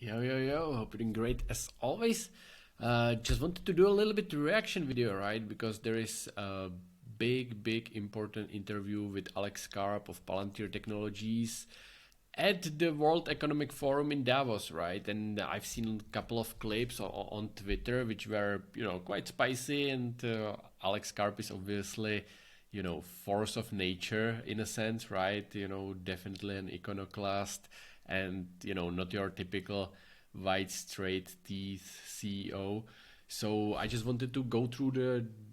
Yo, yo, yo, hope you're doing great as always. Just wanted to do a little bit reaction video, right? Because there is a big, important interview with Alex Karp of Palantir Technologies at the World Economic Forum in Davos, right? And I've seen a couple of clips on Twitter which were, quite spicy. And Alex Karp is obviously, force of nature in a sense, right? Definitely an iconoclast and, not your typical white straight teeth CEO. So I just wanted to go through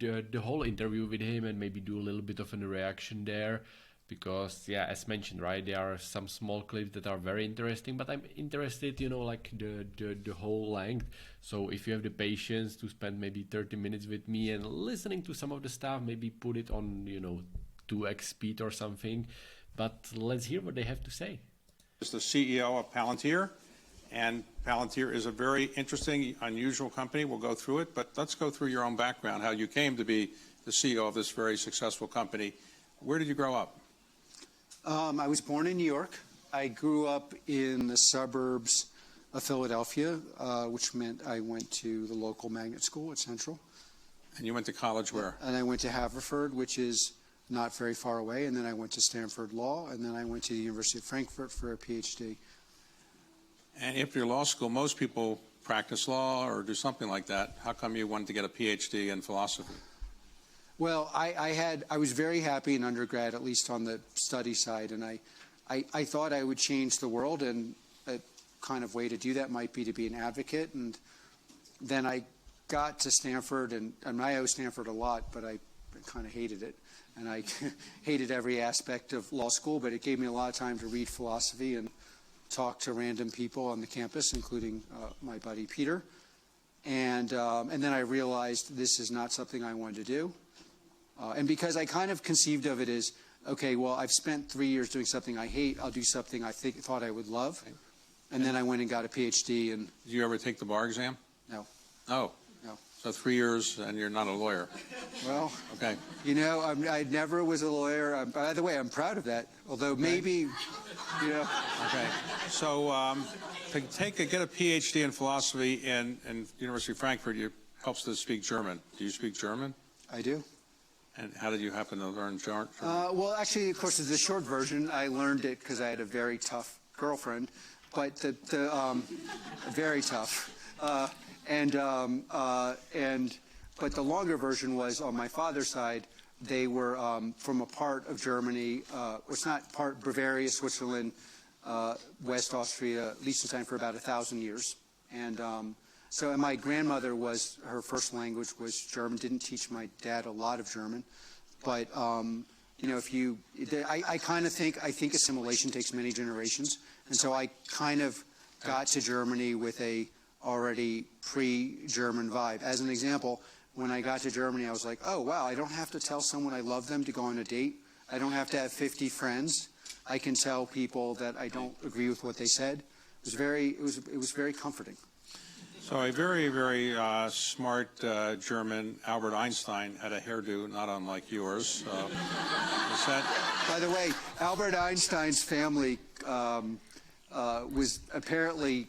the whole interview with him and maybe do a little bit of a reaction there because yeah, as mentioned, right, there are some small clips that are very interesting, but I'm interested, like the whole length. So if you have the patience to spend maybe 30 minutes with me and listening to some of the stuff, maybe put it on 2x speed or something, but let's hear what they have to say. Is the CEO of Palantir, and Palantir is a very interesting, unusual company. We'll go through it, but let's go through your own background, how you came to be the CEO of this very successful company. Where did you grow up? I was born in New York. I grew up in the suburbs of Philadelphia, which meant I went to the local magnet school at Central. And you went to college where? And I went to Haverford, which is not very far away, and then I went to Stanford Law, and then I went to the University of Frankfurt for a PhD. And after your law school, most people practice law or do something like that. How come you wanted to get a PhD in philosophy? Well, I was very happy in undergrad, at least on the study side, and I thought I would change the world, and a kind of way to do that might be to be an advocate. And then I got to Stanford, and I owe Stanford a lot, but I kind of hated it. And I hated every aspect of law school, but it gave me a lot of time to read philosophy and talk to random people on the campus, including my buddy Peter. And then I realized this is not something I wanted to do. And because I kind of conceived of it as, okay, well, I've spent 3 years doing something I hate, I'll do something I thought I would love. And then I went and got a PhD. And did you ever take the bar exam? No. Oh. No. So 3 years and you're not a lawyer. Well, okay. I never was a lawyer. By the way, I'm proud of that. Although maybe, Okay. So to get a PhD in philosophy in University of Frankfurt, it helps to speak German. Do you speak German? I do. And how did you happen to learn German? Well, actually, of course, it's the short version. I learned it because I had a very tough girlfriend, but very tough. But the longer version was on my father's side. They were from a part of Germany. It's not part Bavaria, Switzerland, West Austria, Liechtenstein for about 1,000 years. And and my grandmother her first language was German. Didn't teach my dad a lot of German, but I think assimilation takes many generations, and so I kind of got to Germany with a already pre-German vibe. As an example, when I got to Germany, I was like, oh wow, I don't have to tell someone I love them to go on a date. I don't have to have 50 friends. I can tell people that I don't agree with what they said. It was very comforting. So a very smart German, Albert Einstein, had a hairdo not unlike yours. Is that? By the way, Albert Einstein's family was apparently,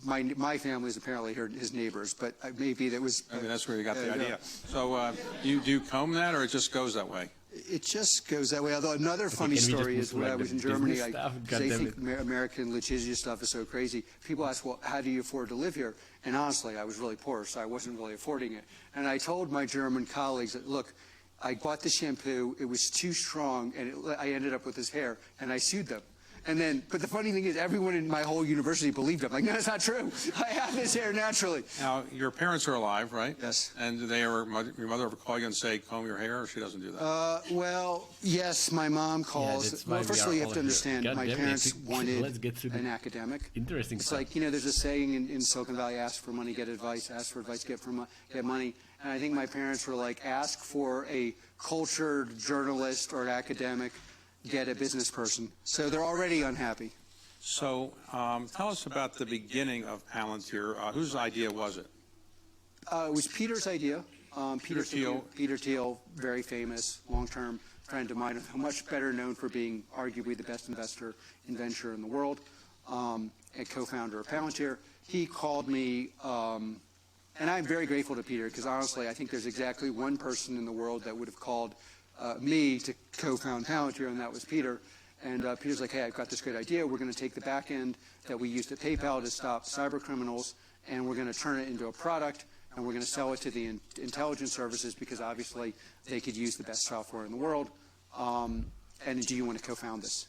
my family is apparently his neighbors, but maybe that was... Maybe that's where you got the idea. So do you comb that, or it just goes that way? It just goes that way. Although another funny story is when I was in Germany, they think American litigious stuff is so crazy. People ask, well, how do you afford to live here? And honestly, I was really poor, so I wasn't really affording it. And I told my German colleagues that, look, I bought the shampoo, it was too strong, and I ended up with this hair, and I sued them. But the funny thing is, everyone in my whole university believed it. I'm like, no, that's not true. I have this hair naturally. Now, your parents are alive, right? Yes. And your mother ever call you and say, comb your hair, or she doesn't do that? Well, yes, my mom calls. Well, first of all, you have to understand, my parents wanted an academic. Interesting It's stuff. like, there's a saying in Silicon Valley, ask for money, get advice, ask for advice, get money. And I think my parents were like, ask for a cultured journalist or an academic, get a business person. So they're already unhappy. So tell us about the beginning of Palantir. Whose idea was it? It was Peter's idea. Peter Thiel, very famous, long-term friend of mine, much better known for being arguably the best investor in venture in the world. and co-founder of Palantir. He called me, and I'm very grateful to Peter because honestly, I think there's exactly one person in the world that would have called me to co-found Palantir, and that was Peter. And Peter's like, hey, I've got this great idea. We're going to take the back end that we used at PayPal to stop cyber criminals, and we're going to turn it into a product, and we're going to sell it to the intelligence services because obviously they could use the best software in the world. And do you want to co-found this?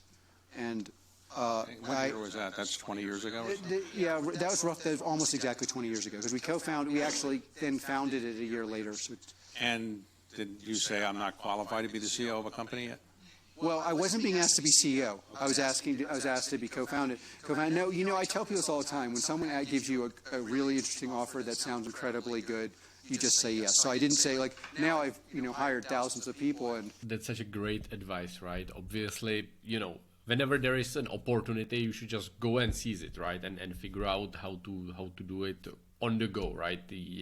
And what year was that? That's 20 years ago? Yeah, that was rough. That was almost exactly 20 years ago because we actually then founded it a year later. So and did you say I'm not qualified to be the CEO of a company yet? Well, I wasn't being asked to be CEO. I was asked to be co-founded. No, I tell people this all the time. When someone gives you a really interesting offer that sounds incredibly good, you just say yes. So I didn't say like, now I've hired thousands of people. And that's such a great advice, right? Obviously, whenever there is an opportunity, you should just go and seize it, right? And figure out how to do it on the go, right?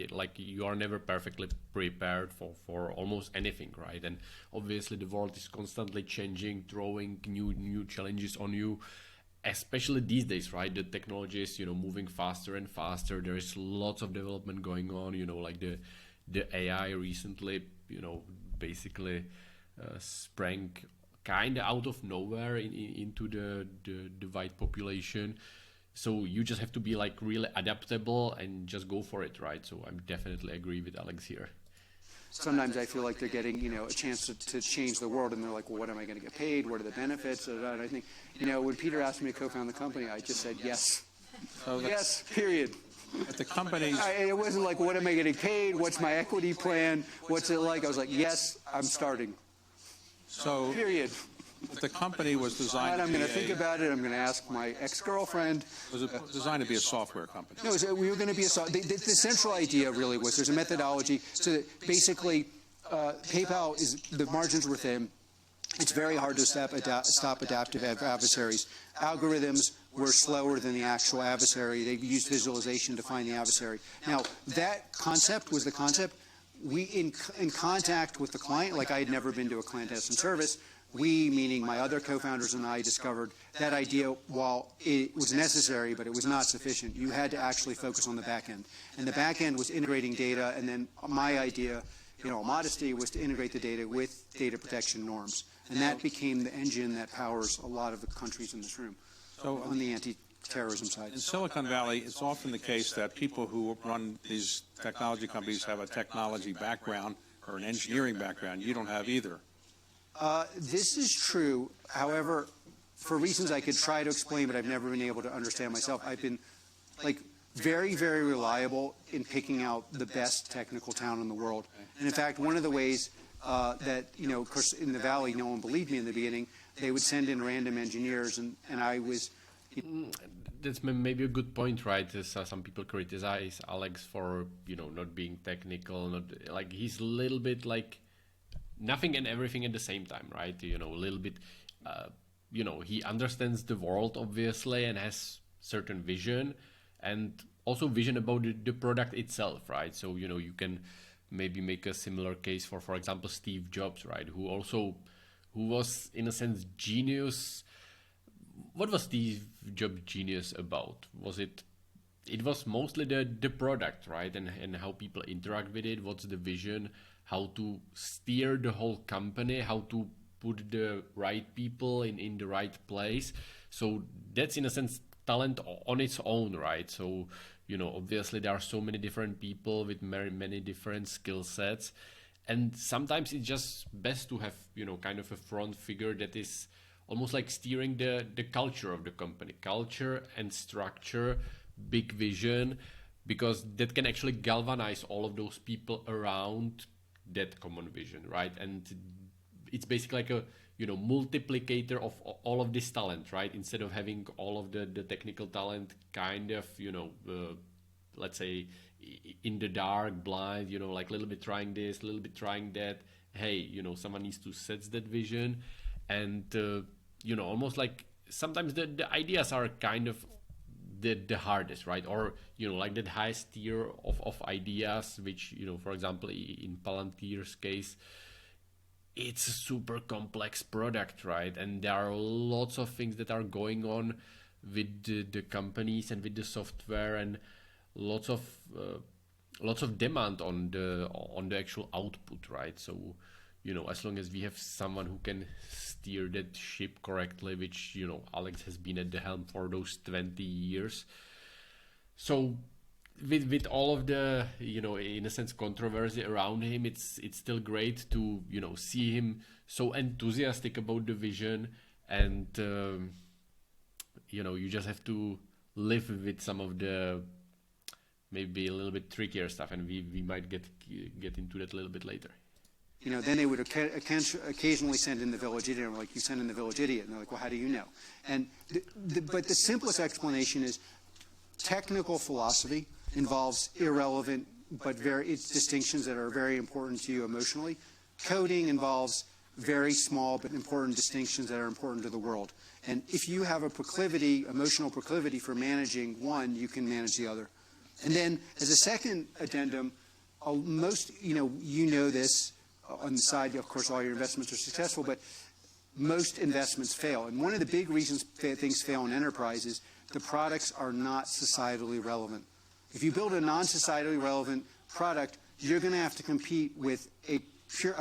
Like you are never perfectly prepared for almost anything, right? And obviously the world is constantly changing, throwing new challenges on you, especially these days, right? The technology is moving faster and faster. There is lots of development going on, like the AI recently basically sprang kind of out of nowhere into the white population. So you just have to be like really adaptable and just go for it, right? So I definitely agree with Alex here. Sometimes I feel like they're getting, a chance to change the world, and they're like, well, what am I going to get paid? What are the benefits? And I think, when Peter asked me to co-found the company, I just said yes. So yes, period. At the companies, it wasn't like, what am I getting paid? What's my equity plan? What's it like? I was like, yes, I'm starting. So period. The company was designed and I'm going to think about it. I'm going to ask my ex-girlfriend. Was it designed to be a software company? No, we were going to be the central idea really was there's a methodology so that basically PayPal the margins were thin. It's very hard to stop adaptive adversaries. Algorithms were slower than the actual adversary. They used visualization to find the adversary. Now, that concept was the concept. We, in contact with the client, like I had never been to a clandestine service, we, meaning my other co-founders and I, discovered that idea, while it was necessary, but it was not sufficient. You had to actually focus on the back end. And the back end was integrating data, and then my idea, modesty, was to integrate the data with data protection norms. And that became the engine that powers a lot of the countries in this room on the anti-terrorism side. In Silicon Valley, it's often the case that people who run these technology companies have a technology background or an engineering background. You don't have either. This is true. However, for reasons I could try to explain, but I've never been able to understand myself, I've been very, very reliable in picking out the best technical talent in the world. And in fact, one of the ways that, of course, in the Valley, no one believed me in the beginning. They would send in random engineers, and I was... That's maybe a good point, right? Some people criticize Alex for, not being technical, not he's a little bit like nothing and everything at the same time, right? A little bit, he understands the world, obviously, and has certain vision and also vision about the product itself, right? So, you can maybe make a similar case for example, Steve Jobs, right? Who was, in a sense, genius. What was Steve Jobs genius about? It was mostly the product, right? And how people interact with it. What's the vision? How to steer the whole company, how to put the right people in the right place. So that's, in a sense, talent on its own, right? So, obviously there are so many different people with many different skill sets. And sometimes it's just best to have, kind of a front figure that is almost like steering the culture of the company, culture and structure, big vision, because that can actually galvanize all of those people around that common vision, right? And it's basically like a multiplicator of all of this talent, right? Instead of having all of the technical talent kind of let's say in the dark, blind, like a little bit trying this, a little bit trying that. Hey, someone needs to set that vision, and almost like sometimes the ideas are kind of the hardest, right? Or like that highest tier of ideas, which for example in Palantir's case, it's a super complex product, right? And there are lots of things that are going on with the companies and with the software, and lots of demand on the actual output, right? So, you know, as long as we have someone who can steer that ship correctly, which, you know, Alex has been at the helm for those 20 years. So with all of the, you know, in a sense, controversy around him, it's still great to, you know, see him so enthusiastic about the vision. And you know, you just have to live with some of the maybe a little bit trickier stuff, and we might get into that a little bit later. You know, then they would occasionally send in the village idiot. And we're like, you send in the village idiot. And they're like, well, how do you know? And but the simplest explanation is technical philosophy involves irrelevant but it's distinctions that are very important to you emotionally. Coding involves very small but important distinctions that are important to the world. And if you have a proclivity, emotional proclivity for managing one, you can manage the other. And then as a second addendum, you know this on the side, of course, all your investments are successful, but most investments fail. And one of the big reasons things fail in enterprise is the products are not societally relevant. If you build a non-societally relevant product, you're going to have to compete with a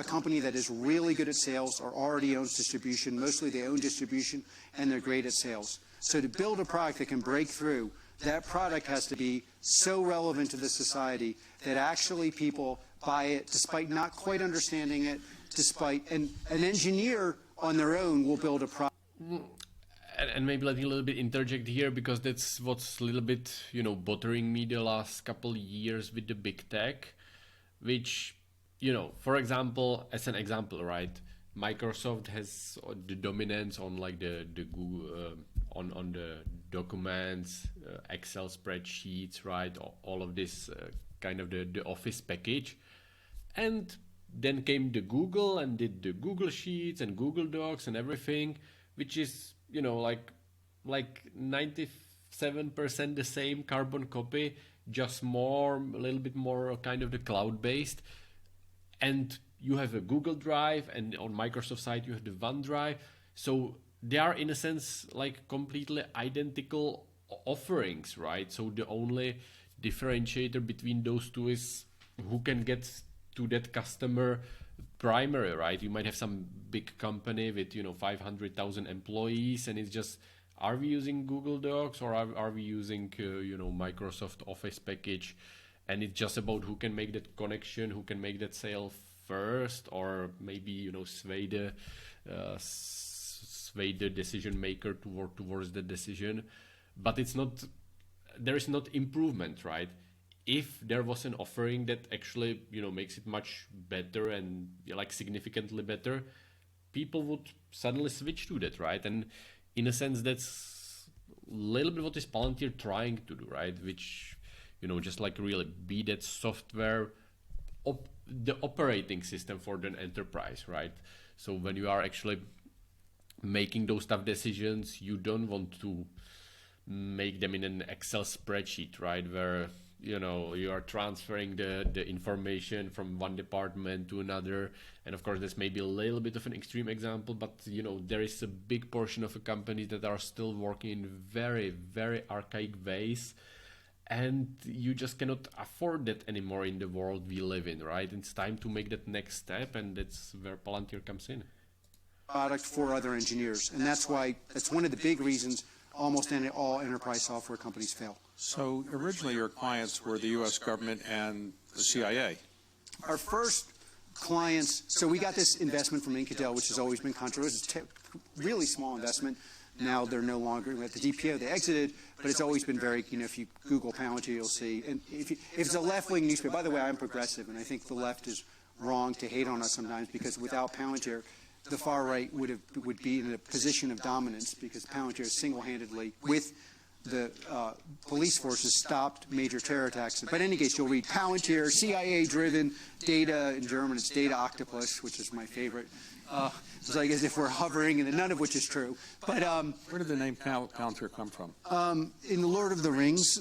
company that is really good at sales or already owns distribution. Mostly they own distribution and they're great at sales. So to build a product that can break through, that product has to be so relevant to the society that actually people buy it despite not quite understanding it, and an engineer on their own will build a product. And maybe let me a little bit interject here, because that's what's a little bit, you know, bothering me the last couple of years with the big tech, which, you know, for example, as an example, right, Microsoft has the dominance on like the Google, on the documents, Excel spreadsheets, right, all of this kind of the Office package. And then came the Google and did the Google Sheets and Google Docs and everything, which is, you know, like 97% the same carbon copy, just more, a little bit more kind of the cloud-based. And you have a Google Drive, and on Microsoft side you have the OneDrive. So they are in a sense like completely identical offerings, right? So the only differentiator between those two is who can get to that customer primary, right? You might have some big company with, you know, 500,000 employees, and it's just, are we using Google Docs or are we using, you know, Microsoft Office package? And it's just about who can make that connection, who can make that sale first, or maybe, you know, sway the decision maker towards the decision. But it's not, there is not improvement, right? If there was an offering that actually, you know, makes it much better and like significantly better, people would suddenly switch to that, right? And in a sense, that's a little bit what is Palantir trying to do, right? Which, you know, just like really be that software, the operating system for the enterprise, right? So when you are actually making those tough decisions, you don't want to make them in an Excel spreadsheet, right? Where, you know, you are transferring the information from one department to another. And of course, this may be a little bit of an extreme example, but, you know, there is a big portion of companies that are still working in very, very archaic ways. And you just cannot afford that anymore in the world we live in, right? It's time to make that next step, and that's where Palantir comes in. Product for other engineers. And that's why, that's one of the big reasons almost all enterprise software companies fail. So originally your clients were the U.S. government and the CIA. Our first clients, so we got this investment from Incatel, which has always been controversial. It's a really small investment. Now they're no longer at the DPO. They exited, but it's always been very, you know, if you Google Palantir, you'll see. And if it's a left-wing newspaper, by the way, I'm progressive, and I think the left is wrong to hate on us sometimes, because without Palantir, the far right would be in a position of dominance, because Palantir single-handedly, with the police forces, stopped major terror attacks. But in any case, you'll read Palantir, CIA-driven data, in German it's Data Octopus, which is my favorite. It's like as if we're hovering, and none of which is true. But where did the name Palantir come from? In the Lord of the Rings,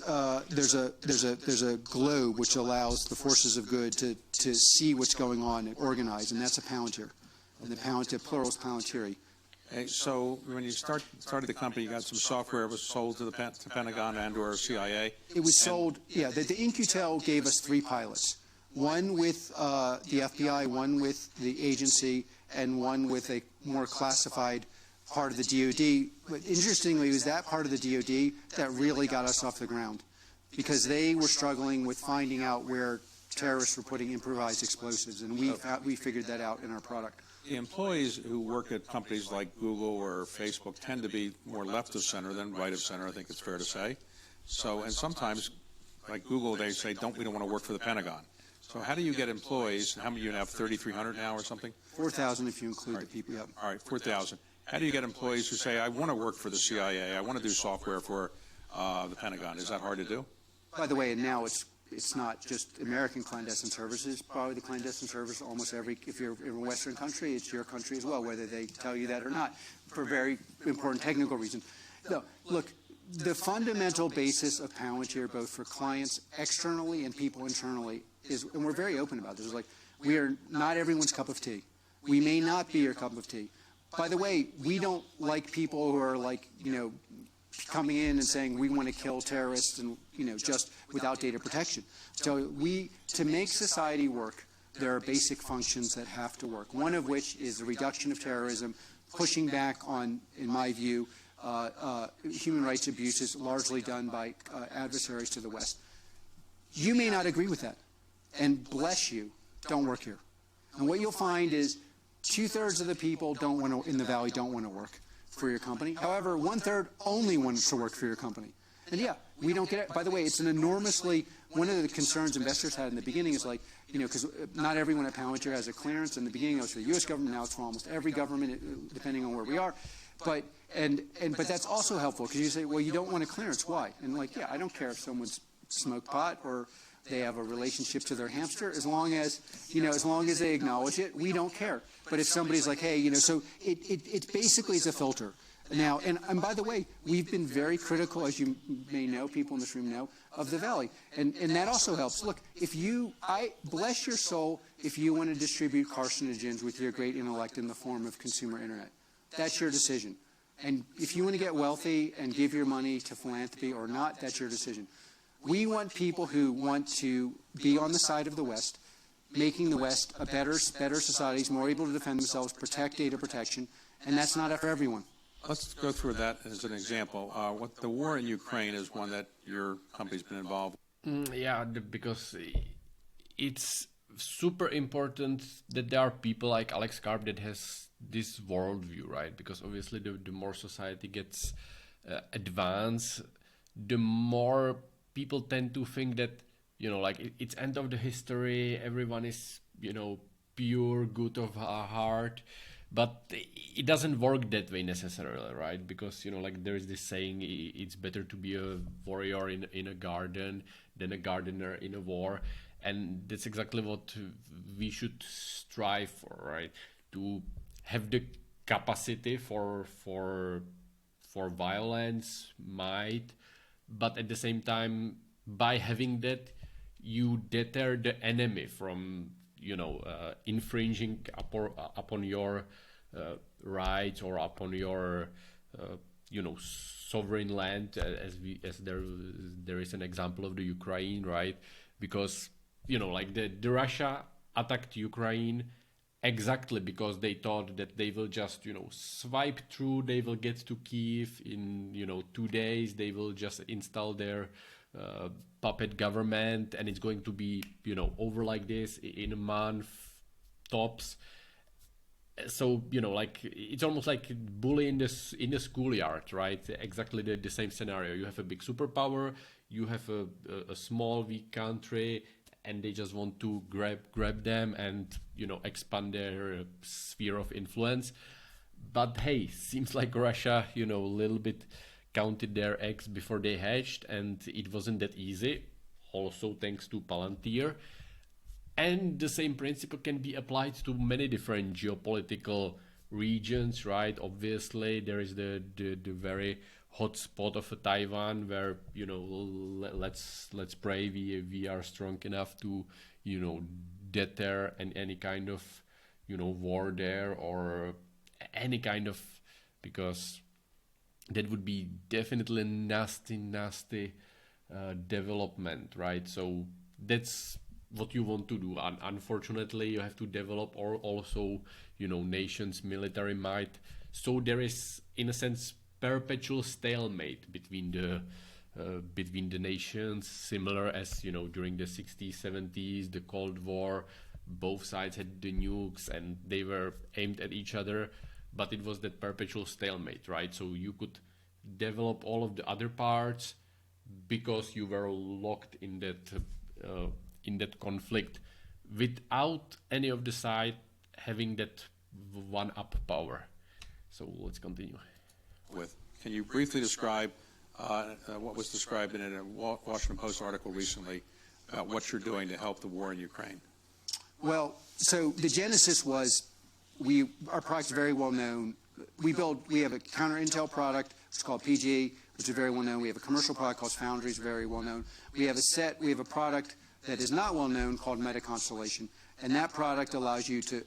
there's a globe which allows the forces of good to see what's going on and organize, and that's a Palantir. And the Palantir, plural is Palantiri. So when you started the company, you got some software that was sold to the Pentagon and/or CIA. It was sold. Yeah, the In-Q-Tel gave us 3 pilots. One with the FBI, one with the agency, and one with a more classified part of the DoD. But interestingly, it was that part of the DoD that really got us off the ground, because they were struggling with finding out where terrorists were putting improvised explosives, and we figured that out in our product. The employees who work at companies like Google or Facebook tend to be more left of center than right of center, I think it's fair to say. So, and sometimes, like Google, they say, we don't want to work for the Pentagon. So how do you get employees? How many you have, 3,300 now or something? 4,000 if you include the people. Yep. All right, 4,000. How do you get employees who say, I want to work for the CIA, I want to do software for the Pentagon? Is that hard to do? By the way, and now it's not just American clandestine services. Probably the clandestine service almost if you're in a Western country, it's your country as well, whether they tell you that or not, for very important technical reasons. No, look, the fundamental basis of Palantir, both for clients externally and people internally, is, and we're very open about this, is like, we are not everyone's cup of tea. We may not be your cup of tea. By the way, we don't like people who are like, coming in and saying we want to kill terrorists and, just without data protection. So to make society work, there are basic functions that have to work, one of which is the reduction of terrorism, pushing back on, in my view, human rights abuses largely done by adversaries to the West. You may not agree with that, and bless you, don't work here. And what you'll find is 2/3 of the people in the Valley don't want to work for your company. However, 1/3 only wants to work for your company. And yeah, we don't get it. By the way, it's one of the concerns investors had in the beginning is like, because not everyone at Palantir has a clearance. In the beginning, it was for the U.S. government. Now it's for almost every government, depending on where we are. But that's also helpful, because you say, well, you don't want a clearance. Why? And like, yeah, I don't care if someone's smoked pot or they have a relationship to their hamster, as long as they acknowledge it, we don't care. But if somebody's like, hey, so it basically is a filter. Now, and by the way, we've been very critical, as you may know, people in this room know, of the Valley. And that also helps. Look, I bless your soul if you want to distribute carcinogens with your great intellect in the form of consumer internet. That's your decision. And if you want to get wealthy and give your money to philanthropy or not, that's your decision. We want people who want to be on the side of the West, making the West a better society, more able to defend themselves, protect data protection, and that's not for everyone. Let's go through that as an example. The war in Ukraine is one that your company's been involved with. Yeah, because it's super important that there are people like Alex Karp that has this worldview, right? Because obviously the more society gets advanced, the more people tend to think that, it's end of the history, everyone is, pure, good of heart. But it doesn't work that way necessarily, right? Because, there is this saying, it's better to be a warrior in a garden than a gardener in a war. And that's exactly what we should strive for, right? To have the capacity for violence, might, but at the same time, by having that, you deter the enemy from, infringing upon your rights or upon your, sovereign land, as there is an example of the Ukraine, right? Because, the Russia attacked Ukraine exactly because they thought that they will just, swipe through, they will get to Kyiv in, 2 days, they will just install their puppet government, and it's going to be, over like this in a month, tops. So, it's almost like bully in the schoolyard, right? Exactly the same scenario. You have a big superpower, you have a small, weak country, and they just want to grab them and, expand their sphere of influence. But hey, seems like Russia, a little bit counted their eggs before they hatched, and it wasn't that easy. Also thanks to Palantir. And the same principle can be applied to many different geopolitical regions, right? Obviously, there is the very hot spot of Taiwan, where let's pray we are strong enough to deter any kind of war there, or any kind of because that would be definitely nasty development, right? So that's what you want to do. And unfortunately, you have to develop also, nations' military might. So there is, in a sense, perpetual stalemate between the nations, similar as during the 60s, 70s, the Cold War. Both sides had the nukes and they were aimed at each other, but it was that perpetual stalemate, right? So you could develop all of the other parts because you were locked in that conflict without any of the side having that one-up power. So let's continue. Can you briefly describe what was described in a Washington Post article recently about what you're doing to help the war in Ukraine? Well, so the genesis was our product's very well known. We have a counter intel product, it's called PG, which is very well known. We have a commercial product called Foundry, is very well known. We have a product that is not well known called MetaConstellation, and that product allows you to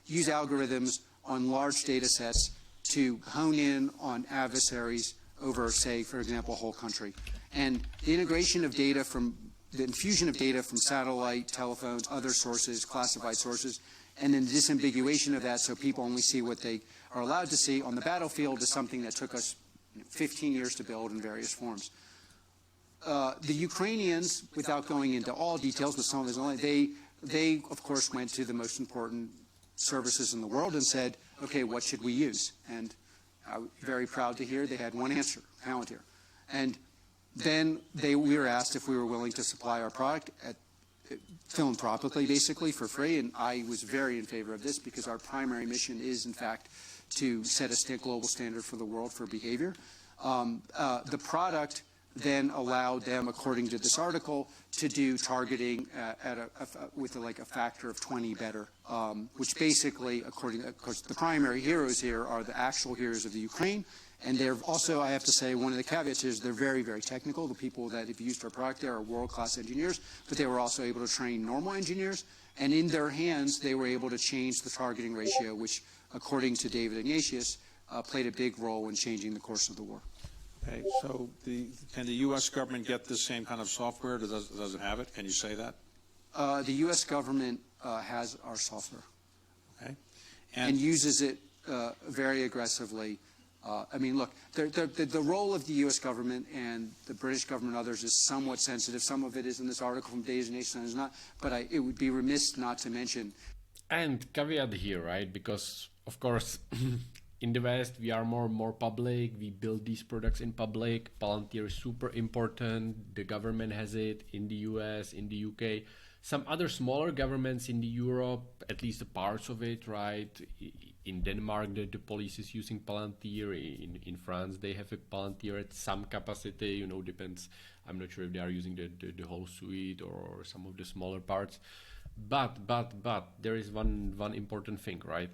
use algorithms on large data sets to hone in on adversaries over, say, for example, a whole country. And the integration of data the infusion of data from satellite, telephones, other sources, classified sources, and then the disambiguation of that so people only see what they are allowed to see on the battlefield is something that took us 15 years to build in various forms. The Ukrainians, without going into all details, but some of it, they of course went to the most important services in the world and said, okay, what should we use? And I'm very proud to hear they had one answer, Palantir. And then we were asked if we were willing to supply our product philanthropically, basically, for free. And I was very in favor of this because our primary mission is, in fact, to set a global standard for the world for behavior. The product then allowed them, according to this article, to do targeting with a factor of 20 better, which basically, of course, the primary heroes here are the actual heroes of the Ukraine. And they're also, I have to say, one of the caveats is they're very, very technical. The people that have used our product there are world-class engineers, but they were also able to train normal engineers. And in their hands, they were able to change the targeting ratio, which, according to David Ignatius, played a big role in changing the course of the war. Okay, so can the U.S. government get this same kind of software? Does it have it? Can you say that? The U.S. government has our software. Okay. And uses it very aggressively. I mean, look, the role of the U.S. government and the British government and others is somewhat sensitive. Some of it is in this article from Days and Nations, some is not. But it would be remiss not to mention. And caveat here, right? Because, of course, in the West, we are more public. We build these products in public. Palantir is super important. The government has it in the US, in the UK. Some other smaller governments in the Europe, at least the parts of it, right? In Denmark, the police is using Palantir. In France, they have a Palantir at some capacity, depends. I'm not sure if they are using the whole suite or some of the smaller parts. But there is one important thing, right?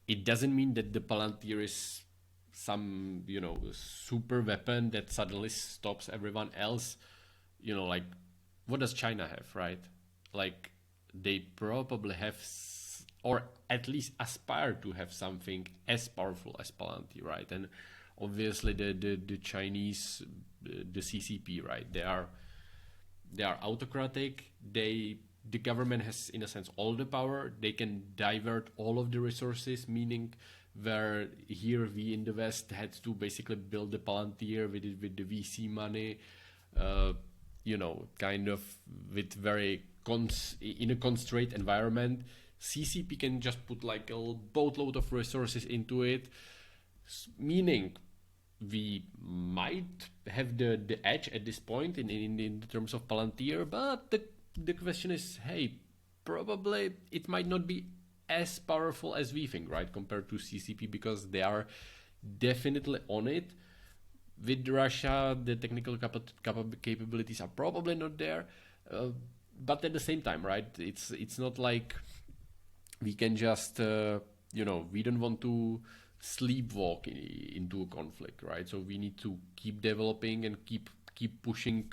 It doesn't mean that the Palantir is some, super weapon that suddenly stops everyone else. Like, what does China have, right? Like, they probably have, or at least aspire to have something as powerful as Palantir, right? And obviously the Chinese, the CCP, right? They are autocratic. The government has, in a sense, all the power. They can divert all of the resources, meaning where here we in the West had to basically build the Palantir with the VC money, kind of with very in a constrained environment. CCP can just put like a boatload of resources into it, meaning we might have the edge at this point in terms of Palantir, but the question is, hey, probably it might not be as powerful as we think, right, compared to CCP, because they are definitely on it. With Russia, the technical capabilities are probably not there, but at the same time, right, it's not like we can just, we don't want to sleepwalk into a conflict, right? So we need to keep developing and keep pushing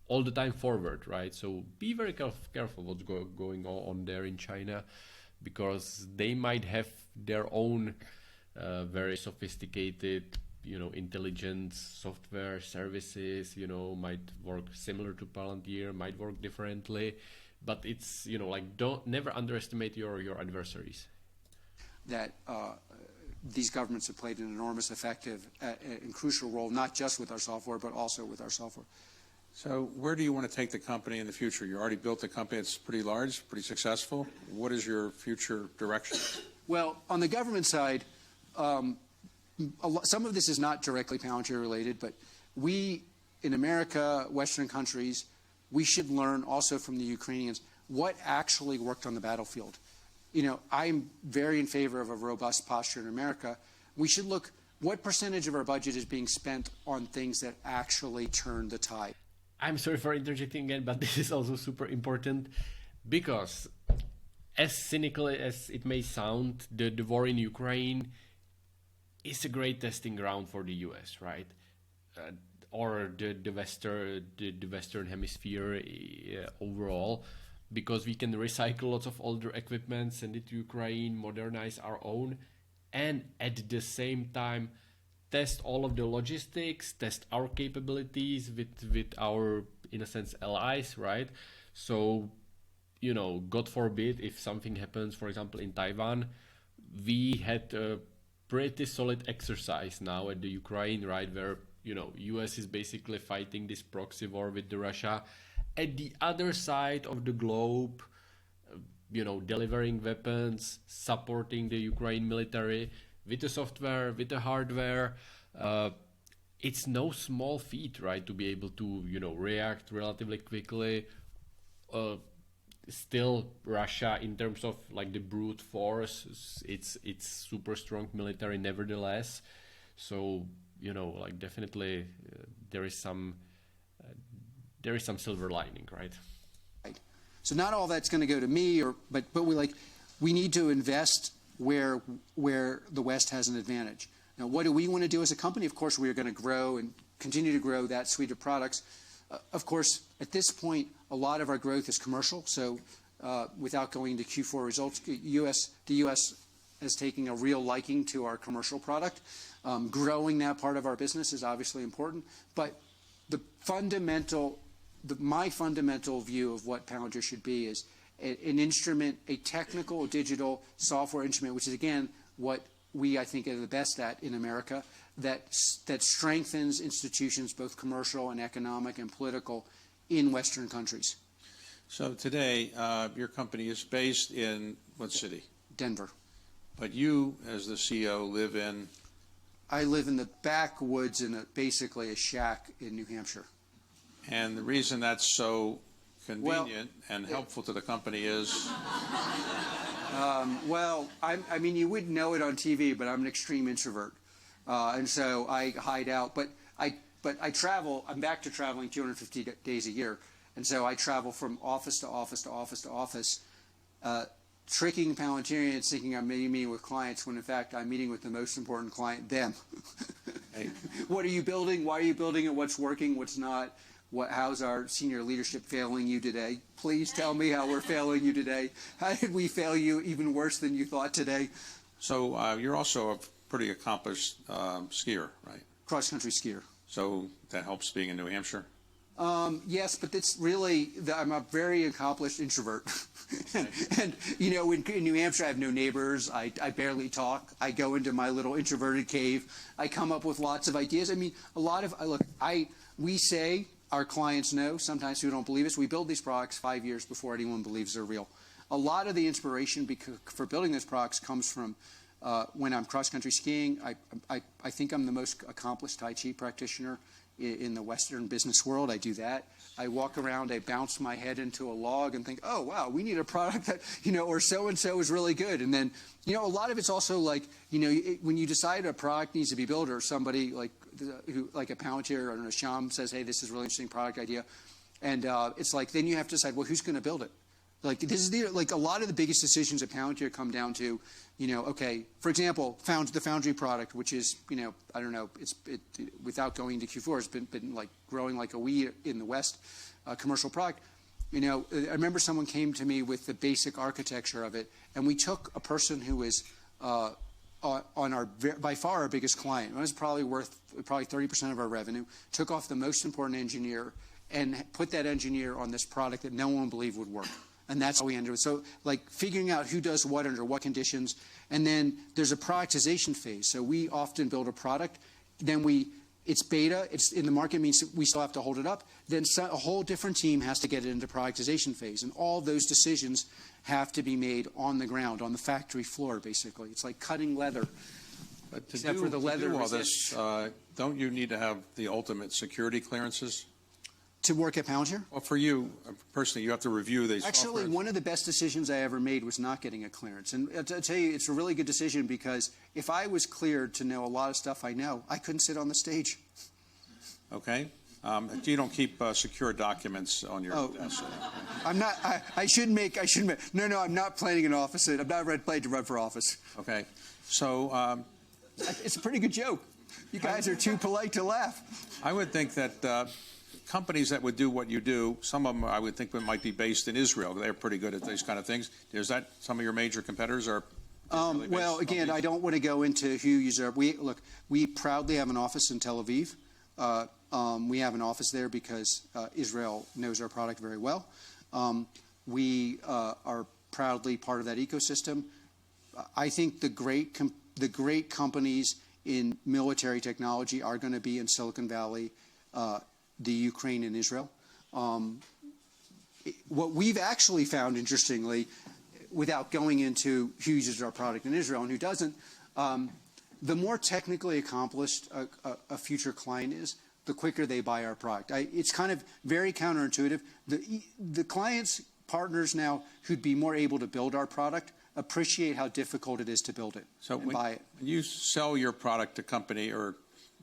all the time forward, right? So be very careful what's going on there in China, because they might have their own very sophisticated, intelligence software services, might work similar to Palantir, might work differently, but it's, like, don't never underestimate your adversaries. That these governments have played an enormous effective and crucial role, not just with our software, but also with our software. So where do you want to take the company in the future? You already built a company that's pretty large, pretty successful. What is your future direction? Well, on the government side, some of this is not directly Palantir related, but we, in America, Western countries, we should learn also from the Ukrainians what actually worked on the battlefield. I'm very in favor of a robust posture in America. We should look what percentage of our budget is being spent on things that actually turn the tide. I'm sorry for interjecting again, but this is also super important because, as cynical as it may sound, the war in Ukraine is a great testing ground for the US, right? Or the Western Hemisphere overall, because we can recycle lots of older equipment, send it to Ukraine, modernize our own, and at the same time test all of the logistics, test our capabilities with our, in a sense, allies, right? So, God forbid if something happens, for example, in Taiwan, we had a pretty solid exercise now at the Ukraine, right, where, US is basically fighting this proxy war with the Russia. At the other side of the globe, delivering weapons, supporting the Ukraine military with the software, with the hardware. It's no small feat, right, to be able to, react relatively quickly. Still, Russia, in terms of like the brute force, it's super strong military nevertheless. So, like definitely there is some silver lining, right? Right. So not all that's going to go to me, but we need to invest where the West has an advantage. Now, what do we want to do as a company? Of course, we are going to grow and continue to grow that suite of products. Of course, at this point, a lot of our growth is commercial. So without going into Q4 results, the U.S. is taking a real liking to our commercial product. Growing that part of our business is obviously important. But my fundamental view of what Palantir should be is an instrument, a technical digital software instrument, which is, again, what we, I think, are the best at in America, that strengthens institutions, both commercial and economic and political, in Western countries. So today, your company is based in what city? Denver. But you, as the CEO, live in? I live in the backwoods in basically a shack in New Hampshire. And the reason that's so convenient and helpful to the company is? I mean, you wouldn't know it on TV, but I'm an extreme introvert. And so I hide out. But I travel. I'm back to traveling 250 days a year. And so I travel from office to office to office to office, tricking Palantirians thinking I'm meeting with clients when, in fact, I'm meeting with the most important client, them. Hey. What are you building? Why are you building it? What's working? What's not? How's our senior leadership failing you today? Please tell me how we're failing you today. How did we fail you even worse than you thought today? So you're also a pretty accomplished skier, right? Cross-country skier. So that helps being in New Hampshire? Yes, but it's really, I'm a very accomplished introvert. and in New Hampshire, I have no neighbors. I barely talk. I go into my little introverted cave. I come up with lots of ideas. I mean, we say, our clients know, sometimes who don't believe us, we build these products 5 years before anyone believes they're real. A lot of the inspiration for building those products comes from when I'm cross-country skiing. I think I'm the most accomplished Tai Chi practitioner in the Western business world. I do that. I walk around, I bounce my head into a log and think, oh, wow, we need a product that, or so-and-so is really good. And then, a lot of it's also like, when you decide a product needs to be built, or somebody like a Palantir or a Sham says, hey, this is a really interesting product idea. And it's like, then you have to decide, well, who's going to build it? Like, this is a lot of the biggest decisions at Palantir come down to, okay, for example, the Foundry product, which is, I don't know, without going to Q4, it's been like growing like a weed in the West, commercial product. I remember someone came to me with the basic architecture of it, and we took a person who is on our by far our biggest client. It was probably worth 30% of our revenue. Took off the most important engineer and put that engineer on this product that no one believed would work. And that's how we ended with. So like figuring out who does what under what conditions. And then there's a productization phase. So we often build a product, then it's beta, it's in the market, means we still have to hold it up. Then a whole different team has to get it into productization phase. And all those decisions have to be made on the ground, on the factory floor, basically. It's like cutting leather. But Except for the leather to do all this, don't you need to have the ultimate security clearances? To work at Palantir? Well, for you personally, you have to review these. Actually, one of the best decisions I ever made was not getting a clearance. And I'll tell you, it's a really good decision because if I was cleared to know a lot of stuff I know, I couldn't sit on the stage. Okay. You don't keep secure documents on your desk. I'm not. I shouldn't make. No, I'm not planning an office. I'm not planning to run for office. Okay. So it's a pretty good joke. You guys are too polite to laugh. I would think that companies that would do what you do, some of them I would think might be based in Israel. They're pretty good at these kind of things. Is that some of your major competitors are? Well, again, I don't want to go into who use our. We proudly have an office in Tel Aviv. We have an office there because Israel knows our product very well. We are proudly part of that ecosystem. I think the great companies in military technology are going to be in Silicon Valley, the Ukraine, and Israel. What we've actually found, interestingly, without going into who uses our product in Israel and who doesn't, the more technically accomplished a future client is, the quicker they buy our product. It's kind of very counterintuitive. The clients, partners now who'd be more able to build our product appreciate how difficult it is to build it and buy it. When you sell your product to company or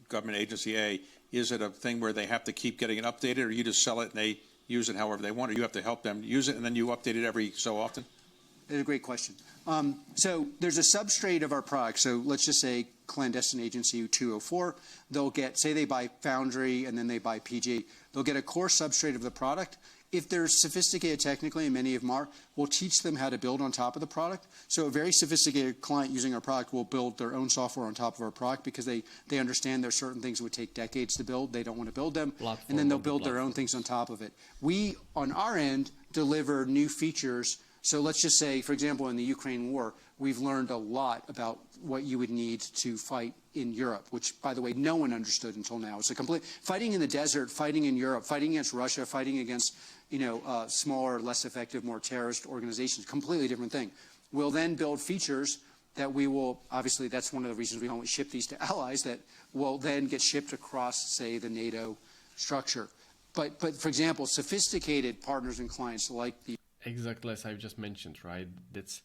government agency A, is it a thing where they have to keep getting it updated, or you just sell it and they use it however they want, or you have to help them use it and then you update it every so often? That's a great question. So there's a substrate of our product. So let's just say clandestine agency 204. They'll get, say they buy Foundry and then they buy PG. They'll get a core substrate of the product. If they're sophisticated technically, and many of them are, we'll teach them how to build on top of the product. So a very sophisticated client using our product will build their own software on top of our product because they understand there's certain things that would take decades to build. They don't want to build them. And then they'll build their own things on top of it. We, on our end, deliver new features. So let's just say, for example, in the Ukraine war, we've learned a lot about what you would need to fight in Europe, which, by the way, no one understood until now. It's a complete fighting in the desert, fighting in Europe, fighting against Russia, fighting against smaller, less effective, more terrorist organizations. Completely different thing. We'll then build features that we will, obviously, that's one of the reasons we only ship these to allies, that will then get shipped across, say, the NATO structure. But for example, sophisticated partners and clients like the Exactly as I've just mentioned, right? That's,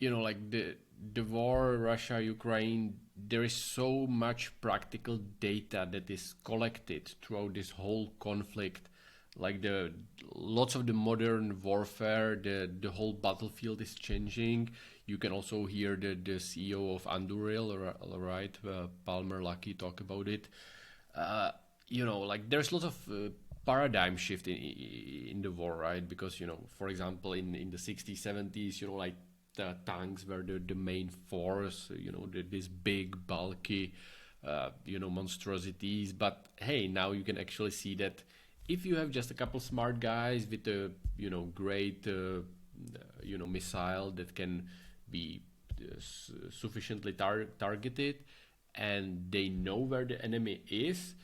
like the war, Russia, Ukraine, there is so much practical data that is collected throughout this whole conflict. Like lots of the modern warfare, the whole battlefield is changing. You can also hear the CEO of Anduril, right, Palmer Luckey, talk about it. Like there's lots of paradigm shift in the war, right? Because, for example, in the 60s, 70s, like the tanks were the main force, this big, bulky, monstrosities. But hey, now you can actually see that if you have just a couple smart guys with a, great, missile that can be sufficiently targeted, and they know where the enemy is,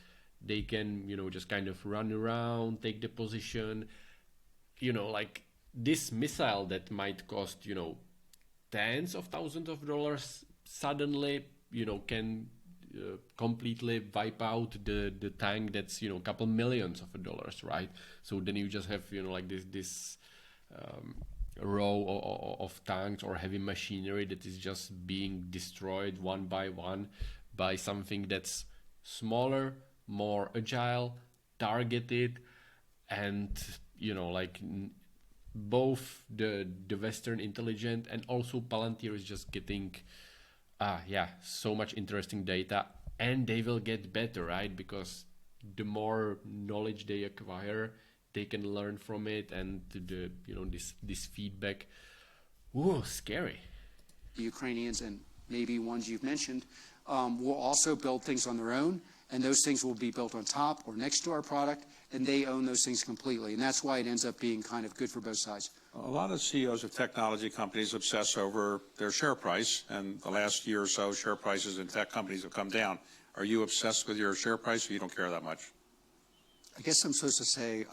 they can, just kind of run around, take the position, like this missile that might cost, tens of thousands of dollars suddenly, can completely wipe out the tank that's, a couple millions of dollars, right? So then you just have, like this row of tanks or heavy machinery that is just being destroyed one by one by something that's smaller, more agile, targeted, and like both the Western intelligence and also Palantir is just getting so much interesting data, and they will get better, right? Because the more knowledge they acquire, they can learn from it, and this feedback. Ooh, scary. Ukrainians and maybe ones you've mentioned, will also build things on their own, and those things will be built on top or next to our product, and they own those things completely. And that's why it ends up being kind of good for both sides. A lot of CEOs of technology companies obsess over their share price, and the last year or so, share prices in tech companies have come down. Are you obsessed with your share price, or you don't care that much? I guess I'm supposed to say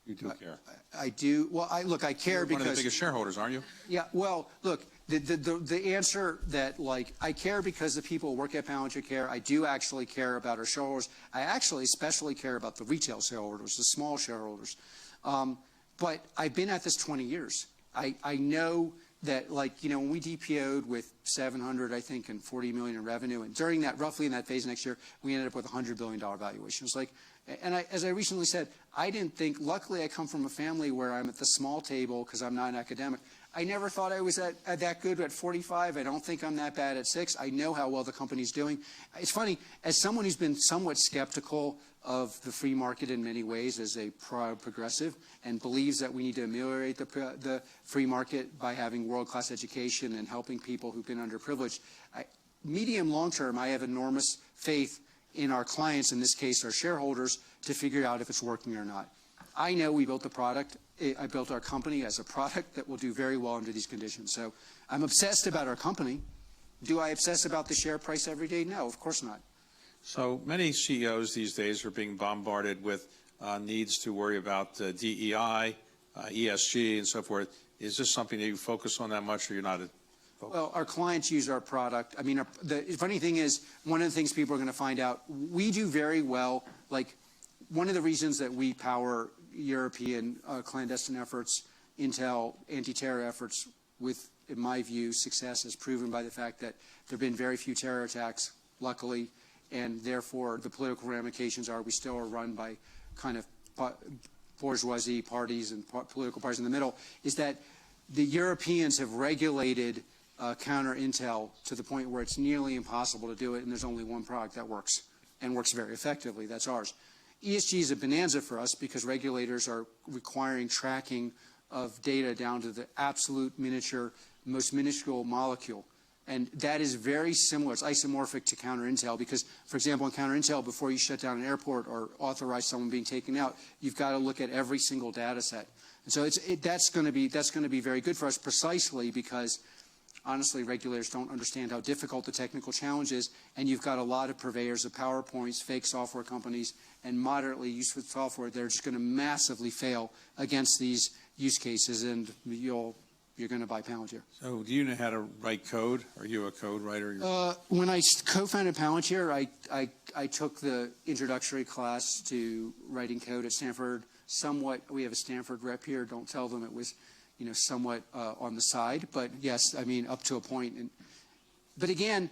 You do care. I do. Well, look, I care You're because one of the biggest shareholders, aren't you? Yeah. Well, look, the answer that, like, I care because the people who work at Palantir care. I do actually care about our shareholders. I actually especially care about the retail shareholders, the small shareholders. But I've been at this 20 years. I know that, like, you know, when we DPO'd with 700, I think, and 40 million in revenue, and during that, roughly in that phase next year, we ended up with a $100 billion valuation. It was like, and as I recently said, I didn't think, luckily I come from a family where I'm at the small table because I'm not an academic. I never thought I was that good at 45. I don't think I'm that bad at 6. I know how well the company's doing. It's funny, as someone who's been somewhat skeptical of the free market in many ways as a proud progressive and believes that we need to ameliorate the free market by having world-class education and helping people who've been underprivileged, medium long term, I have enormous faith in our clients, in this case our shareholders, to figure out if it's working or not. I know we built the product. I built our company as a product that will do very well under these conditions. So I'm obsessed about our company. Do I obsess about the share price every day? No, of course not. So many CEOs these days are being bombarded with needs to worry about DEI, ESG, and so forth. Is this something that you focus on that much, or you're not? Well, our clients use our product. I mean, the funny thing is, one of the things people are going to find out, we do very well. Like, one of the reasons that we power European clandestine efforts, intel, anti-terror efforts, with, in my view, success is proven by the fact that there have been very few terror attacks, luckily, and therefore the political ramifications are we still are run by kind of bourgeoisie parties and political parties in the middle, is that the Europeans have regulated counter intel to the point where it's nearly impossible to do it, and there's only one product that works and works very effectively. That's ours. ESG is a bonanza for us because regulators are requiring tracking of data down to the absolute miniature, most minuscule molecule. And that is very similar. It's isomorphic to counter intel because, for example, in counter intel, before you shut down an airport or authorize someone being taken out, you've got to look at every single data set. And so that's going to be very good for us precisely because, honestly, regulators don't understand how difficult the technical challenge is, and you've got a lot of purveyors of PowerPoints, fake software companies, and moderately useful software that are just going to massively fail against these use cases, and you're going to buy Palantir. So do you know how to write code? Are you a code writer? When I co-founded Palantir, I took the introductory class to writing code at Stanford. Somewhat, we have a Stanford rep here. Don't tell them it was, you know, somewhat on the side. But yes, I mean, up to a point. But again,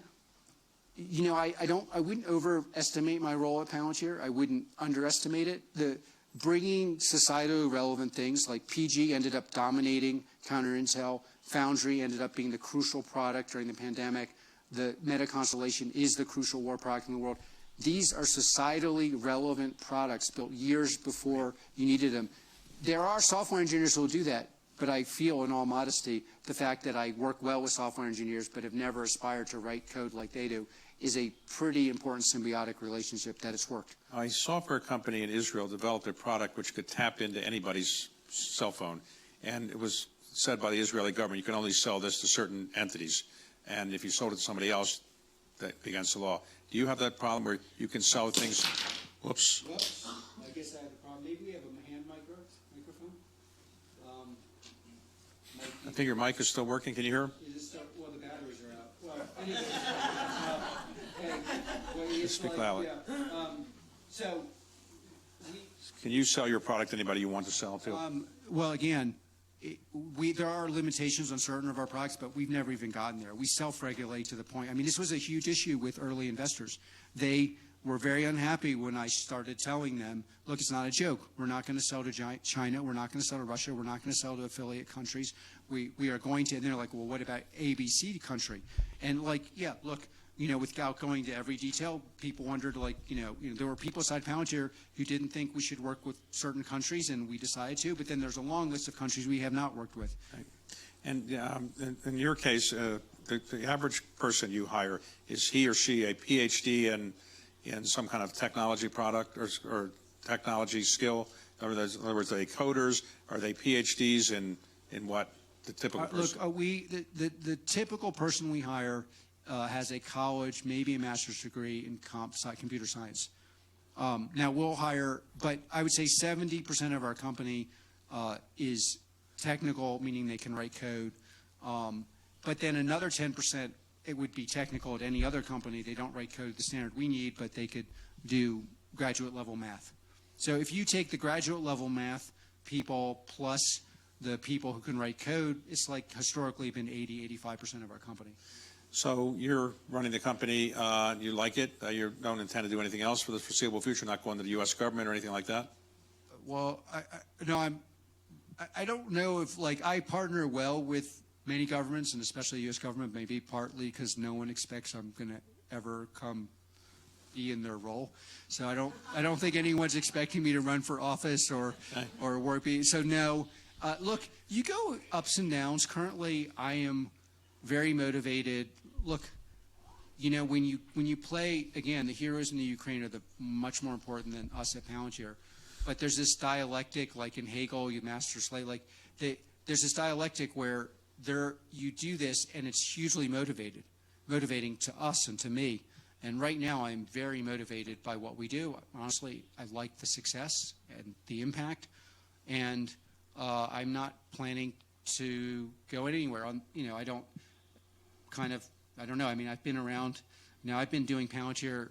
you know, I wouldn't overestimate my role at Palantir. I wouldn't underestimate it. Bringing societally relevant things like PG ended up dominating counter intel. Foundry ended up being the crucial product during the pandemic. The Meta constellation is the crucial war product in the world. These are societally relevant products built years before you needed them. There are software engineers who will do that, but I feel, in all modesty, the fact that I work well with software engineers but have never aspired to write code like they do is a pretty important symbiotic relationship that has worked. A software company in Israel developed a product which could tap into anybody's cell phone, and it was said by the Israeli government, you can only sell this to certain entities, and if you sold it to somebody else, that's against the law. Do you have that problem where you can sell things? Whoops. Whoops. I guess I have a problem. Maybe we have a hand microphone. I think your mic is still working. Can you hear him? Is it still, well, the batteries are out. Well, anyway, Just speak loudly. Yeah. So, can you sell your product to anybody you want to sell to? well, again, there are limitations on certain of our products, but we've never even gotten there. We self-regulate to the point. I mean, this was a huge issue with early investors. They were very unhappy when I started telling them, look, it's not a joke. We're not going to sell to China. We're not going to sell to Russia. We're not going to sell to affiliate countries. We are going to, and they're like, well, what about ABC country? And like, yeah, look, you know, without going to every detail, people wondered, like, you know, there were people inside Palantir who didn't think we should work with certain countries, and we decided to. But then there's a long list of countries we have not worked with. Right. And in your case, the average person you hire, is he or she a PhD in some kind of technology product or technology skill? In other words, are they coders? Are they PhDs in what? The typical person. Look, the typical person we hire has a college, maybe a master's degree in computer science. Now we'll hire, but I would say 70% of our company is technical, meaning they can write code. But then another 10%, it would be technical at any other company. They don't write code at the standard we need, but they could do graduate level math. So if you take the graduate level math people plus the people who can write code, it's like historically been 85% of our company. So you're running the company, you like it, you don't intend to do anything else for the foreseeable future, not going to the U.S. government or anything like that? Well, I don't know if, like, I partner well with many governments, and especially the U.S. government, maybe partly because no one expects I'm going to ever come be in their role. So I don't think anyone's expecting me to run for office or work. So no. Look, you go ups and downs. Currently, I am very motivated. Look, you know, when you play, again, the heroes in the Ukraine are much more important than us at Palantir. But there's this dialectic, like in Hegel, you master slave, like there's this dialectic where you do this and it's hugely motivating to us and to me. And right now I'm very motivated by what we do. Honestly, I like the success and the impact. And I'm not planning to go anywhere. You know, I don't know. I mean, I've been around. Now, I've been doing Palantir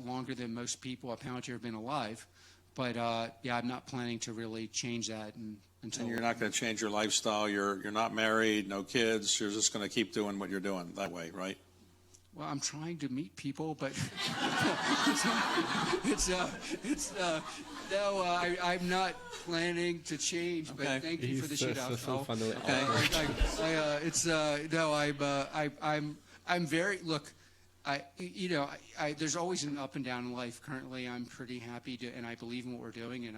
longer than most people at Palantir have been alive. But, yeah, I'm not planning to really change that until... And you're not going to change your lifestyle. You're not married, no kids. You're just going to keep doing what you're doing that way, right? Well, I'm trying to meet people, but no, I'm not planning to change. Okay. But thank you for the shoot out. I'm very there's always an up and down in life. Currently, I'm pretty happy and I believe in what we're doing. And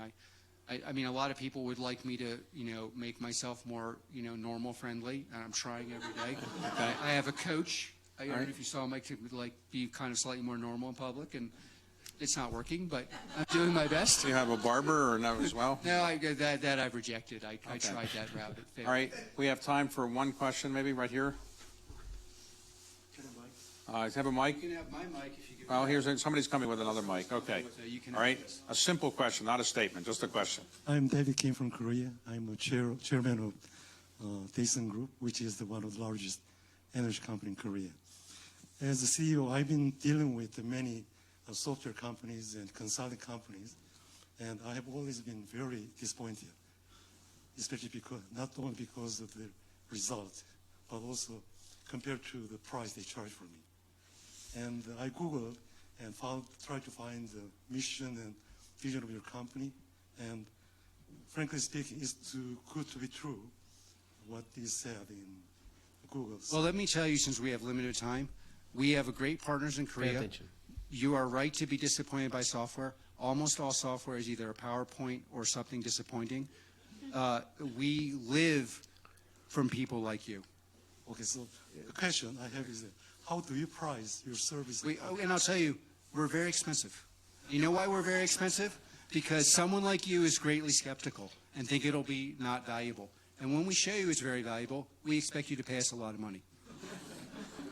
I mean, a lot of people would like me to, make myself more, normal friendly. And I'm trying every day. Okay. I have a coach. I don't know if you saw him, I could be kind of slightly more normal in public, and it's not working, but I'm doing my best. Do you have a barber or no as well? No, that I've rejected. I tried that route. It failed. All right, we have time for one question, maybe right here. Have a mic? You can have my mic if you give Well, somebody's coming with another mic. Okay. All right, a simple question, not a statement, just a question. I'm David Kim from Korea. I'm a chairman of Dason Group, which is one of the largest energy company in Korea. As a CEO, I've been dealing with many software companies and consulting companies, and I have always been very disappointed, especially not only because of the result, but also compared to the price they charge for me. And I Googled and tried to find the mission and vision of your company, and frankly speaking, it's too good to be true, what is said in Google. Well, let me tell you, since we have limited time, we have great partners in Korea. Pay attention. You are right to be disappointed by software. Almost all software is either a PowerPoint or something disappointing. We live from people like you. Okay, so the question I have is, how do you price your service? And I'll tell you, we're very expensive. You know why we're very expensive? Because someone like you is greatly skeptical and think it'll be not valuable. And when we show you it's very valuable, we expect you to pay us a lot of money.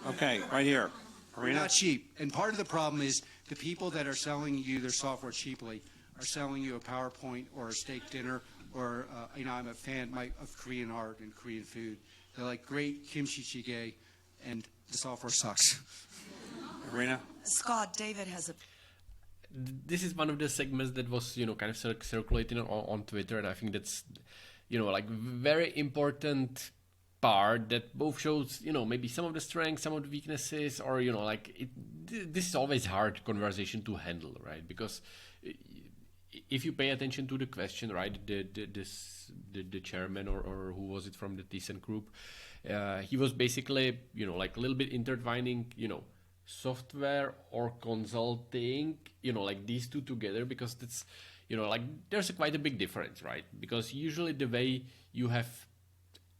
Okay, right here. We're not cheap. And part of the problem is the people that are selling you their software cheaply are selling you a PowerPoint or a steak dinner or, I'm a fan of Korean art and Korean food. They're like great kimchi jjigae, and the software sucks. Irina? Scott, David has a... This is one of the segments that was, kind of circulating on Twitter, and I think that's, very important part that both shows, maybe some of the strengths, some of the weaknesses, or, this is always hard conversation to handle, right? Because if you pay attention to the question, right, the chairman or who was it from the Decent Group, he was basically, a little bit intertwining, software or consulting, these two together, because that's, there's quite a big difference, right? Because usually the way you have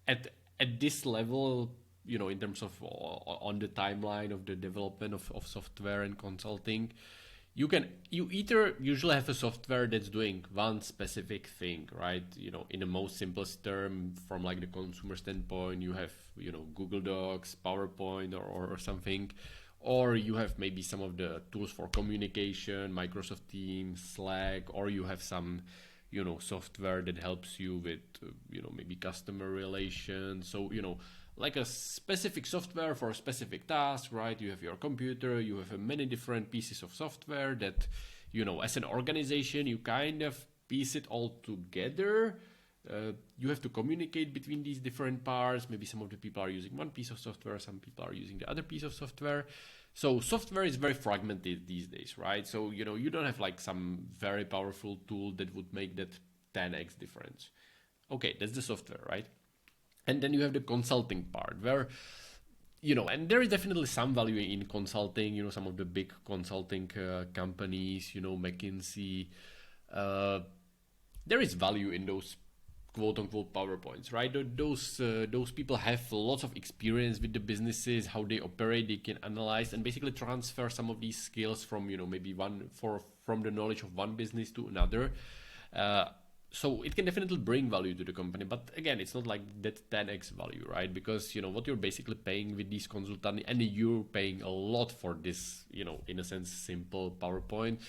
at this level in terms of on the timeline of the development of software and consulting, you either usually have a software that's doing one specific thing, right? In the most simplest term, from like the consumer standpoint, you have, Google Docs, PowerPoint, or something, or you have maybe some of the tools for communication, Microsoft Teams, Slack, or you have some, software that helps you with, maybe customer relations. So, like a specific software for a specific task, right? You have your computer, you have many different pieces of software that, as an organization, you kind of piece it all together. You have to communicate between these different parts. Maybe some of the people are using one piece of software, some people are using the other piece of software. So software is very fragmented these days, right? So, you don't have like some very powerful tool that would make that 10x difference. Okay, that's the software, right? And then you have the consulting part where, and there is definitely some value in consulting, some of the big consulting companies, McKinsey, there is value in those quote unquote PowerPoints, right? Those people have lots of experience with the businesses, how they operate, they can analyze and basically transfer some of these skills from, maybe from the knowledge of one business to another. So it can definitely bring value to the company, but again, it's not like that 10x value, right? Because what you're basically paying with these consultants, and you're paying a lot for this, in a sense, simple PowerPoint.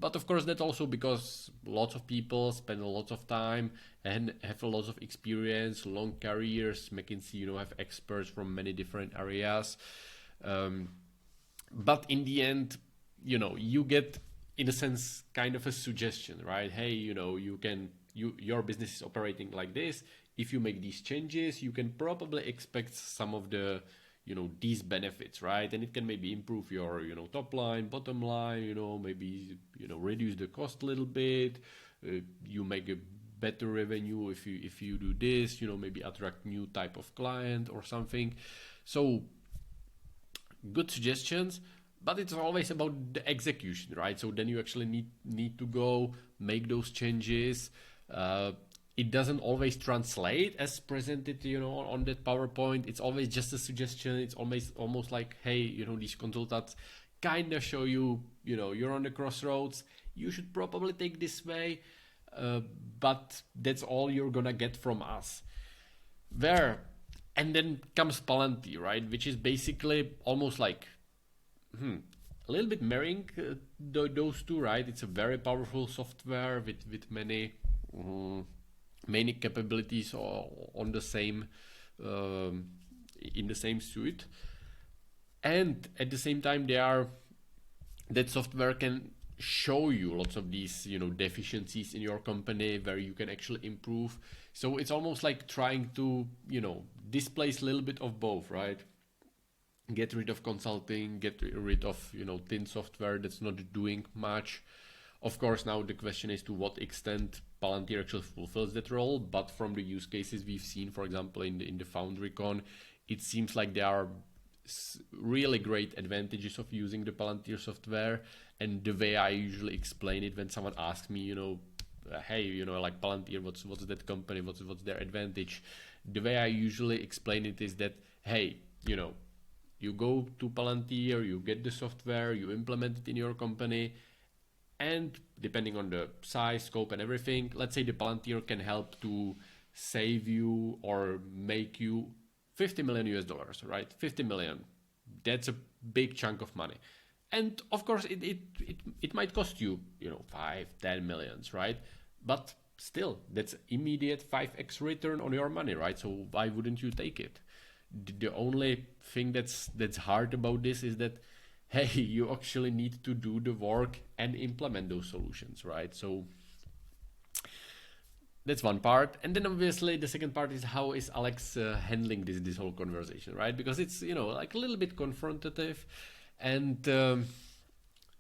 But of course, that's also because lots of people spend a lot of time and have a lot of experience, long careers. McKinsey, have experts from many different areas. But in the end, you get, in a sense, kind of a suggestion, right? Hey, your business is operating like this. If you make these changes, you can probably expect some of the, these benefits, right? And it can maybe improve your, top line, bottom line, maybe, reduce the cost a little bit. You make a better revenue if you do this, maybe attract new type of client or something. So good suggestions. But it's always about the execution, right? So then you actually need to go make those changes. It doesn't always translate as presented, on that PowerPoint. It's always just a suggestion. It's almost like, hey, these consultants kind of show you, you're on the crossroads. You should probably take this way, but that's all you're gonna get from us. And then comes Palantir, right? Which is basically almost like a little bit marrying those two, right? It's a very powerful software with many capabilities on the same in the same suite, and at the same time that software can show you lots of these deficiencies in your company where you can actually improve. So it's almost like trying to displace a little bit of both, right? Get rid of consulting, get rid of thin software that's not doing much. Of course, now the question is to what extent Palantir actually fulfills that role. But from the use cases we've seen, for example, in the FoundryCon, it seems like there are really great advantages of using the Palantir software. And the way I usually explain it when someone asks me, hey, like Palantir, what's that company? What's their advantage? The way I usually explain it is that, hey, you go to Palantir, you get the software, you implement it in your company, and depending on the size, scope, and everything, let's say the Palantir can help to save you or make you $50 million, right? 50 million. That's a big chunk of money. And of course, it might cost you, 5-10 millions, right? But still, that's immediate 5x return on your money, right? So why wouldn't you take it? The only thing that's hard about this is that, hey, you actually need to do the work and implement those solutions, right? So that's one part. And then obviously the second part is how is Alex handling this whole conversation, right? Because it's, like a little bit confrontative, and,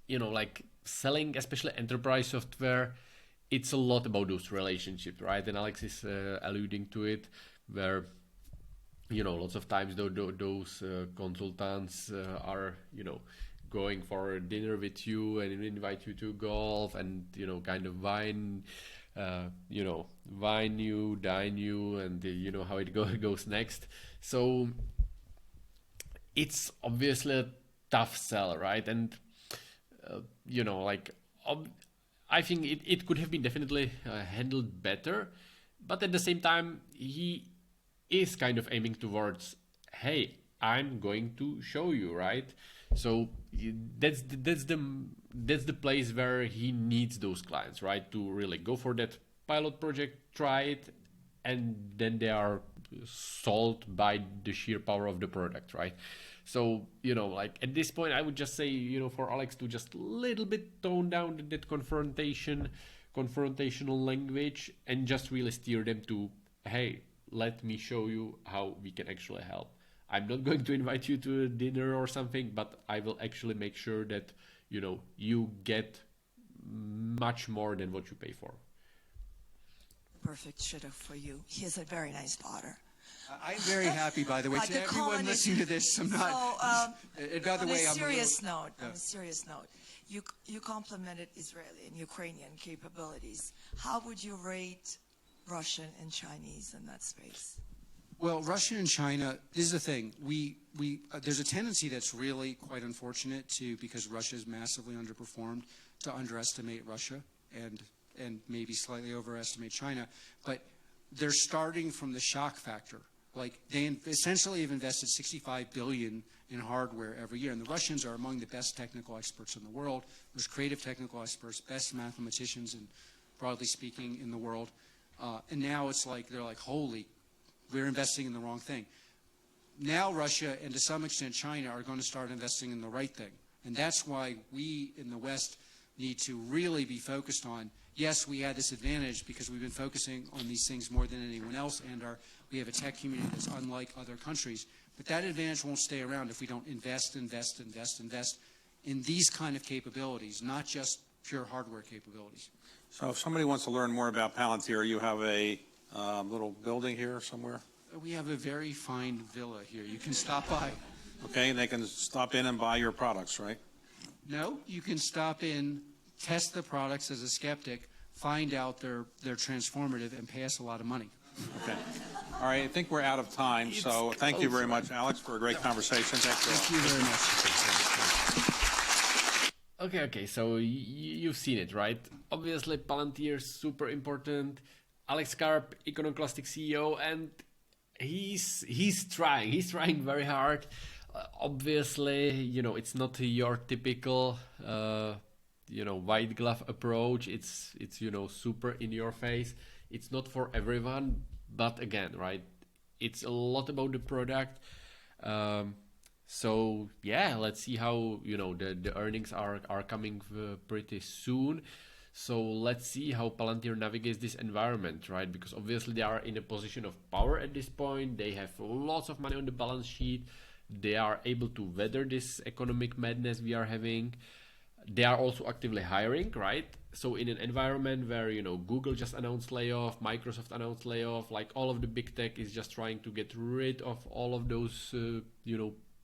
like selling, especially enterprise software, it's a lot about those relationships, right? And Alex is alluding to it, where lots of times those consultants are, going for dinner with you and invite you to golf and, kind of wine you, dine you, and how it goes next. So it's obviously a tough sell, right? And I think it could have been definitely handled better, but at the same time, he is kind of aiming towards, hey, I'm going to show you, right? So that's the place where he needs those clients, right, to really go for that pilot project, try it, and then they are sold by the sheer power of the product, right? So at this point, I would just say for Alex to just a little bit tone down that confrontational language and just really steer them to, hey, let me show you how we can actually help. I'm not going to invite you to a dinner or something, but I will actually make sure that you get much more than what you pay for. Perfect shidduch for you. He has a very nice daughter. I'm very happy, by the way. To everyone listening to this, I'm not. By the way, on a serious note, you complimented Israeli and Ukrainian capabilities. How would you rate Russian and Chinese in that space? Well, Russia and China, this is the thing. There's a tendency that's really quite unfortunate because Russia is massively underperformed, to underestimate Russia and maybe slightly overestimate China. But they're starting from the shock factor. Like, they essentially have invested $65 billion in hardware every year, and the Russians are among the best technical experts in the world, most creative technical experts, best mathematicians, and broadly speaking, in the world. And now it's like they're like, holy, we're investing in the wrong thing. Now Russia and to some extent China are going to start investing in the right thing, and that's why we in the West need to really be focused on. Yes, we had this advantage because we've been focusing on these things more than anyone else, and we have a tech community that's unlike other countries. But that advantage won't stay around if we don't invest in these kind of capabilities, not just pure hardware capabilities. So if somebody wants to learn more about Palantir, you have a little building here somewhere? We have a very fine villa here. You can stop by. Okay, and they can stop in and buy your products, right? No, you can stop in, test the products as a skeptic, find out they're transformative, and pay us a lot of money. Okay. All right, I think we're out of time, so thank you very much, Alex, for a great conversation. Thank you very much. Okay, so you've seen it, right? Obviously, Palantir, super important. Alex Karp, Iconoclastic CEO, and he's trying very hard. Obviously, it's not your typical, white glove approach. It's super in your face. It's not for everyone, but again, right? It's a lot about the product. So yeah, let's see how the earnings are coming pretty soon. So let's see how Palantir navigates this environment, right? Because obviously they are in a position of power at this point. They have lots of money on the balance sheet. They are able to weather this economic madness we are having. They are also actively hiring, right? So in an environment where, Google just announced layoff, Microsoft announced layoff, like all of the big tech is just trying to get rid of all of those,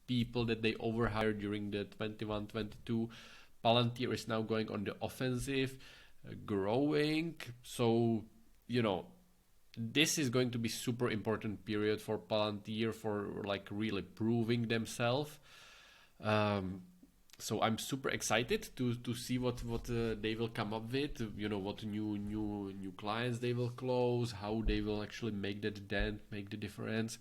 people that they overhired during the 21-22. Palantir is now going on the offensive, growing. So, this is going to be super important period for Palantir for like really proving themselves. So I'm super excited to see what they will come up with, what new clients they will close, how they will actually make that dent, make the difference.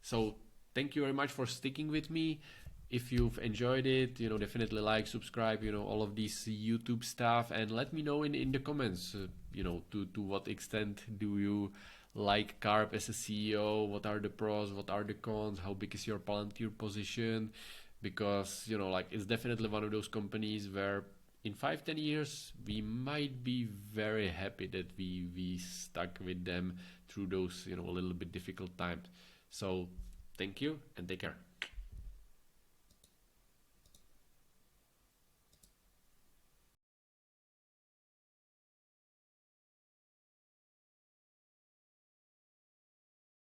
So thank you very much for sticking with me. If you've enjoyed it, definitely like, subscribe, all of these YouTube stuff, and let me know in the comments, to what extent do you like Karp as a CEO? What are the pros? What are the cons? How big is your Palantir position? Because, it's definitely one of those companies where in 5-10 years, we might be very happy that we stuck with them through those, a little bit difficult times. So thank you and take care.